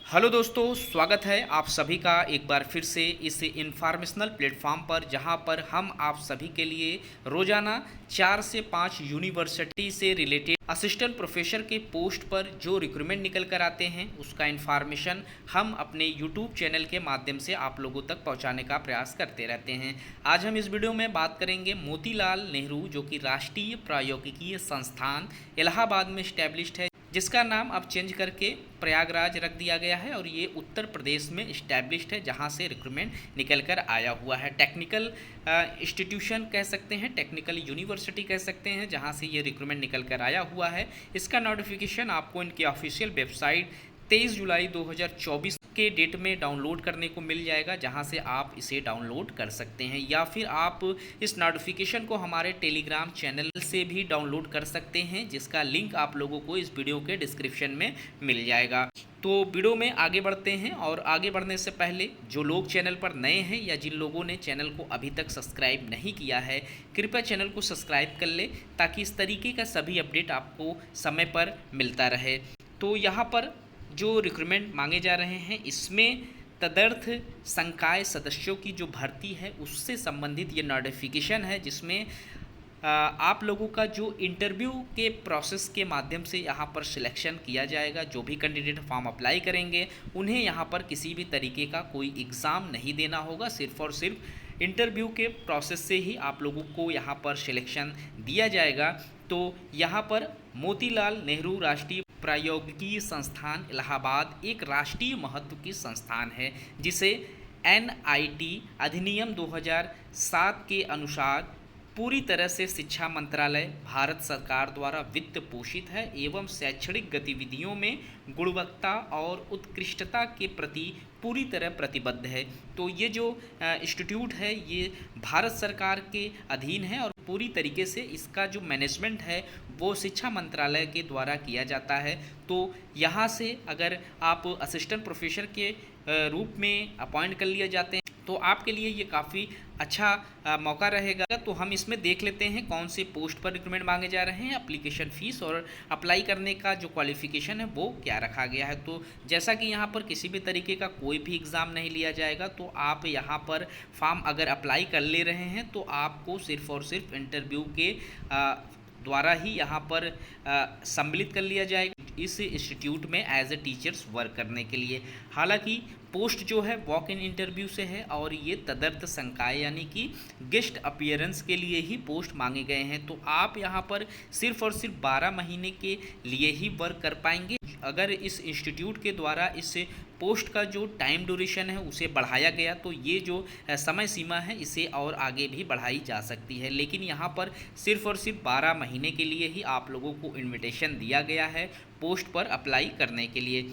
Hello दोस्तों, स्वागत है आप सभी का एक बार फिर से इस इंफॉर्मेशनल प्लेटफॉर्म पर, जहां पर हम आप सभी के लिए रोजाना 4 से 5 यूनिवर्सिटी से रिलेटेड असिस्टेंट प्रोफेसर के पोस्ट पर जो रिक्रूटमेंट निकल कर आते हैं उसका इन्फॉर्मेशन हम अपने यूट्यूब चैनल के माध्यम से आप लोगों तक पहुंचाने का प्रयास करते रहते हैं। आज हम इस वीडियो में बात करेंगे मोतीलाल नेहरू, जो कि राष्ट्रीय प्रौद्योगिकी संस्थान इलाहाबाद में इस्टेब्लिश्ड है, जिसका नाम अब चेंज करके प्रयागराज रख दिया गया है और ये उत्तर प्रदेश में इस्टेब्लिश्ड है, जहाँ से रिक्रूटमेंट निकल कर आया हुआ है। टेक्निकल इंस्टीट्यूशन कह सकते हैं, टेक्निकल यूनिवर्सिटी कह सकते हैं, जहाँ से ये रिक्रूटमेंट निकल कर आया हुआ है। इसका नोटिफिकेशन आपको इनकी ऑफिशियल वेबसाइट 23 जुलाई 2024 के डेट में डाउनलोड करने को मिल जाएगा, जहां से आप इसे डाउनलोड कर सकते हैं, या फिर आप इस नोटिफिकेशन को हमारे टेलीग्राम चैनल से भी डाउनलोड कर सकते हैं, जिसका लिंक आप लोगों को इस वीडियो के डिस्क्रिप्शन में मिल जाएगा। तो वीडियो में आगे बढ़ते हैं, और आगे बढ़ने से पहले जो लोग चैनल पर नए हैं या जिन लोगों ने चैनल को अभी तक सब्सक्राइब नहीं किया है, कृपया चैनल को सब्सक्राइब कर ले, ताकि इस तरीके का सभी अपडेट आपको समय पर मिलता रहे। तो यहाँ पर जो रिक्रूटमेंट मांगे जा रहे हैं, इसमें तदर्थ संकाय सदस्यों की जो भर्ती है उससे संबंधित ये नोटिफिकेशन है, जिसमें आप लोगों का जो इंटरव्यू के प्रोसेस के माध्यम से यहाँ पर सिलेक्शन किया जाएगा। जो भी कैंडिडेट फॉर्म अप्लाई करेंगे उन्हें यहाँ पर किसी भी तरीके का कोई एग्ज़ाम नहीं देना होगा, सिर्फ और सिर्फ इंटरव्यू के प्रोसेस से ही आप लोगों को यहाँ पर सिलेक्शन दिया जाएगा। तो यहाँ पर मोतीलाल नेहरू राष्ट्रीय प्रौद्योगिकी संस्थान इलाहाबाद एक राष्ट्रीय महत्व की संस्थान है, जिसे NIT अधिनियम 2007 के अनुसार पूरी तरह से शिक्षा मंत्रालय भारत सरकार द्वारा वित्त पोषित है एवं शैक्षणिक गतिविधियों में गुणवत्ता और उत्कृष्टता के प्रति पूरी तरह प्रतिबद्ध है। तो ये जो इंस्टीट्यूट है ये भारत सरकार के अधीन है, और पूरी तरीके से इसका जो मैनेजमेंट है वो शिक्षा मंत्रालय के द्वारा किया जाता है। तो यहाँ से अगर आप असिस्टेंट प्रोफेसर के रूप में अपॉइंट कर लिए जाते हैं तो आपके लिए ये काफ़ी अच्छा मौका रहेगा। तो हम इसमें देख लेते हैं कौन से पोस्ट पर रिक्रूटमेंट मांगे जा रहे हैं, एप्लीकेशन फ़ीस और अप्लाई करने का जो क्वालिफ़िकेशन है वो क्या रखा गया है। तो जैसा कि यहाँ पर किसी भी तरीके का कोई भी एग्ज़ाम नहीं लिया जाएगा, तो आप यहाँ पर फॉर्म अगर अप्लाई कर ले रहे हैं तो आपको सिर्फ़ और सिर्फ इंटरव्यू के द्वारा ही यहाँ पर सम्मिलित कर लिया जाएगा इस इंस्टीट्यूट में एज ए टीचर्स वर्क करने के लिए। हालांकि पोस्ट जो है वॉक इन इंटरव्यू से है, और ये तदर्थ संकाय यानी कि गेस्ट अपीयरेंस के लिए ही पोस्ट मांगे गए हैं। तो आप यहाँ पर सिर्फ और सिर्फ 12 महीने के लिए ही वर्क कर पाएंगे। अगर इस इंस्टीट्यूट के द्वारा इस पोस्ट का जो टाइम ड्यूरेशन है उसे बढ़ाया गया तो ये जो समय सीमा है इसे और आगे भी बढ़ाई जा सकती है, लेकिन यहाँ पर सिर्फ और सिर्फ 12 महीने के लिए ही आप लोगों को इन्विटेशन दिया गया है पोस्ट पर अप्लाई करने के लिए।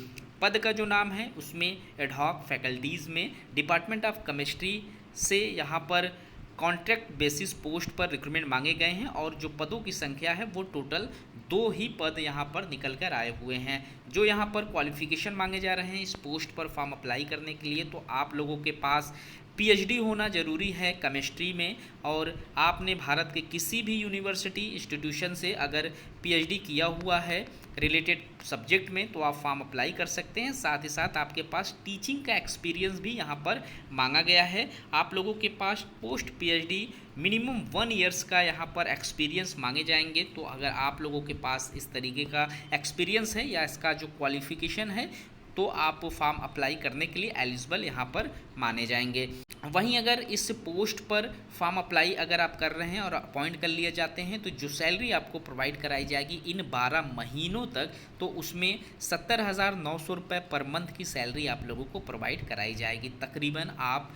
पद का जो नाम है उसमें एडहॉक फैकल्टीज़ में डिपार्टमेंट ऑफ केमिस्ट्री से यहाँ पर कॉन्ट्रैक्ट बेसिस पोस्ट पर रिक्रूटमेंट मांगे गए हैं, और जो पदों की संख्या है वो टोटल 2 ही पद यहाँ पर निकल कर आए हुए हैं। जो यहाँ पर क्वालिफ़िकेशन मांगे जा रहे हैं इस पोस्ट पर फॉर्म अप्लाई करने के लिए, तो आप लोगों के पास PhD होना ज़रूरी है केमिस्ट्री में, और आपने भारत के किसी भी यूनिवर्सिटी इंस्टीट्यूशन से अगर PhD किया हुआ है रिलेटेड सब्जेक्ट में तो आप फॉर्म अप्लाई कर सकते हैं। साथ ही साथ आपके पास टीचिंग का एक्सपीरियंस भी यहाँ पर मांगा गया है। आप लोगों के पास पोस्ट PhD मिनिमम 1 ईयर्स का यहाँ पर एक्सपीरियंस मांगे जाएंगे। तो अगर आप लोगों के पास इस तरीके का एक्सपीरियंस है या इसका जो क्वालिफ़िकेशन है तो आप फॉर्म अप्लाई करने के लिए एलिजिबल यहाँ पर माने जाएंगे। वहीं अगर इस पोस्ट पर फॉर्म अप्लाई अगर आप कर रहे हैं और अपॉइंट कर लिए जाते हैं तो जो सैलरी आपको प्रोवाइड कराई जाएगी इन 12 महीनों तक, तो उसमें 70,900 रुपये पर मंथ की सैलरी आप लोगों को प्रोवाइड कराई जाएगी। तकरीबन आप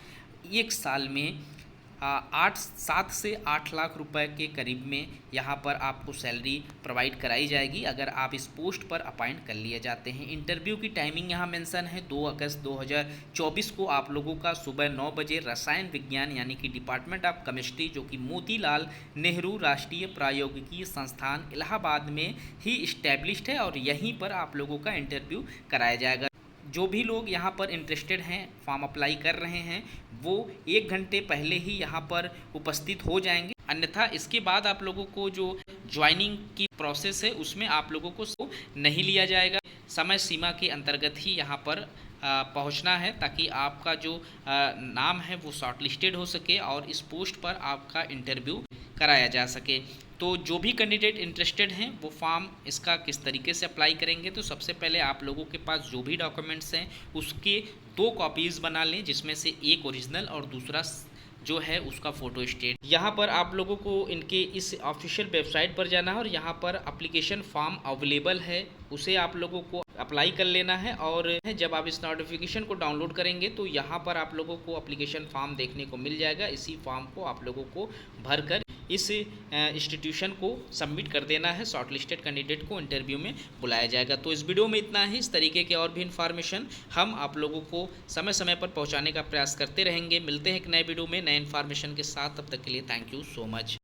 1 साल में 7 से 8 लाख रुपए के करीब में यहाँ पर आपको सैलरी प्रोवाइड कराई जाएगी अगर आप इस पोस्ट पर अपॉइंट कर लिए जाते हैं। इंटरव्यू की टाइमिंग यहाँ मेंशन है 2 अगस्त 2024 को आप लोगों का सुबह 9 बजे रसायन विज्ञान यानी कि डिपार्टमेंट ऑफ केमिस्ट्री, जो कि मोतीलाल नेहरू राष्ट्रीय प्रौद्योगिकी संस्थान इलाहाबाद में ही इस्टेब्लिश्ड है, और यहीं पर आप लोगों का इंटरव्यू कराया जाएगा। जो भी लोग यहाँ पर इंटरेस्टेड हैं, फॉर्म अप्लाई कर रहे हैं, वो 1 घंटे पहले ही यहाँ पर उपस्थित हो जाएंगे। अन्यथा इसके बाद आप लोगों को जो ज्वाइनिंग की प्रोसेस है उसमें आप लोगों को नहीं लिया जाएगा। समय सीमा के अंतर्गत ही यहाँ पर पहुँचना है, ताकि आपका जो नाम है वो शॉर्टलिस्टेड हो सके और इस पोस्ट पर आपका इंटरव्यू कराया जा सके। तो जो भी कैंडिडेट इंटरेस्टेड हैं वो फॉर्म इसका किस तरीके से अप्लाई करेंगे, तो सबसे पहले आप लोगों के पास जो भी डॉक्यूमेंट्स हैं उसके 2 कॉपीज़ बना लें, जिसमें से एक ओरिजिनल और दूसरा जो है उसका फ़ोटो स्टेट। यहाँ पर आप लोगों को इनके इस ऑफिशियल वेबसाइट पर जाना है और यहाँ पर एप्लीकेशन फॉर्म अवेलेबल है, उसे आप लोगों को अप्लाई कर लेना है। और जब आप इस नोटिफिकेशन को डाउनलोड करेंगे तो यहाँ पर आप लोगों को एप्लीकेशन फॉर्म देखने को मिल जाएगा। इसी फॉर्म को आप लोगों को भरकर इस इंस्टीट्यूशन को सबमिट कर देना है। शॉर्टलिस्टेड कैंडिडेट को इंटरव्यू में बुलाया जाएगा। तो इस वीडियो में इतना ही। इस तरीके के और भी इन्फॉर्मेशन हम आप लोगों को समय समय पर पहुंचाने का प्रयास करते रहेंगे। मिलते हैं एक नए वीडियो में नए इन्फॉर्मेशन के साथ। तब तक के लिए थैंक यू सो मच।